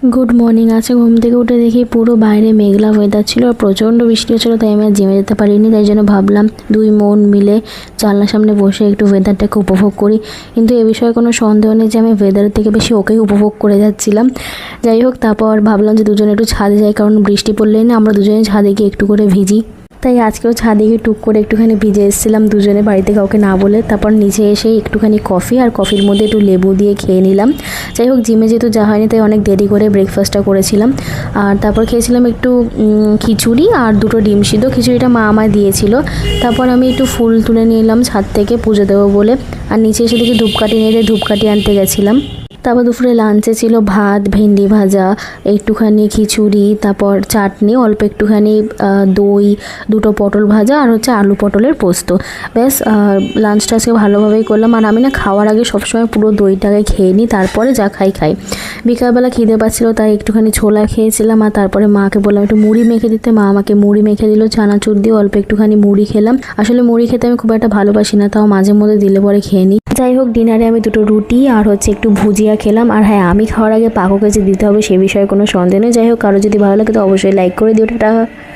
Good morning. আছে ঘুম থেকে উঠে দেখি পুরো বাইরে মেঘলা ওয়েদার ছিল আর প্রচণ্ড বৃষ্টি হচ্ছিলো, তাই আমি আর জিমে যেতে পারিনি। তাই জন্য ভাবলাম দুই মন মিলে জানলার সামনে বসে একটু ওয়েদারটাকে উপভোগ করি। কিন্তু এ বিষয়ে কোনো সন্দেহ নেই যে আমি ওয়েদারের থেকে বেশি ওকেই উপভোগ করে যাচ্ছিলাম। যাই হোক, তারপর ভাবলাম যে দুজনে একটু ছাদে যাই, কারণ বৃষ্টি পড়লেই না আমরা দুজনে ছাদে গিয়ে একটু করে ভিজি। তাই আজকেও ছাদে গিয়ে টুক করে একটুখানি ভিজে এসেছিলাম দুজনে, বাড়িতে কাউকে না বলে। তারপর নিচে এসে একটুখানি কফি আর কফির মধ্যে একটু লেবু দিয়ে খেয়ে নিলাম। যাই হোক, জিমে যেহেতু যাওয়া হয়নি তাই অনেক দেরি করে ব্রেকফাস্টটা করেছিলাম। আর তারপর খেয়েছিলাম একটু খিচুড়ি আর দুটো ডিম সিদ্ধ। খিচুড়িটা মা আমায় দিয়েছিল। তারপর আমি একটু ফুল তুলে নিয়ে এলাম ছাদ থেকে পুজো দেবো বলে। আর নিচে এসে দেখি ধূপকাঠি নিয়ে ধূপকাঠি আনতে গেছিলাম। তারপর দুপুরে লাঞ্চে ছিল ভাত, ভেন্ডি ভাজা, একটুখানি খিচুড়ি, তারপর চাটনি, অল্প একটুখানি দই, দুটো পটল ভাজা আর হচ্ছে আলু পটলের পোস্ত। ব্যাস, লাঞ্চটা আজকে ভালোভাবেই করলাম। আর আমি না খাওয়ার আগে সবসময় পুরো দইটাকে খেয়ে নিই, তারপরে যা খাই। বিকালবেলা খিদে পাচ্ছিল তাই একটুখানি ছোলা খেয়েছিলাম। আর তারপরে মাকে বললাম একটু মুড়ি মেখে দিতে, মা আমাকে মুড়ি মেখে দিল। চানাচুর দিয়ে অল্প একটুখানি মুড়ি খেলাম। আসলে মুড়ি খেতে আমি খুব একটা ভালোবাসি না, তাও মাঝে মধ্যে দিলে পরে খেয়ে নিই। যাই হোক, ডিনারে আমি দুটো রুটি আর হচ্ছে একটু ভুজিয়া খেলাম। আর হ্যাঁ, আমি খাওয়ার আগে পাকোকে যে দিতে হবে সে বিষয়ে কোনো সন্দেহ নেই। যাই হোক, কারো যদি ভালো লাগে তো অবশ্যই লাইক করে দিও। টাটা।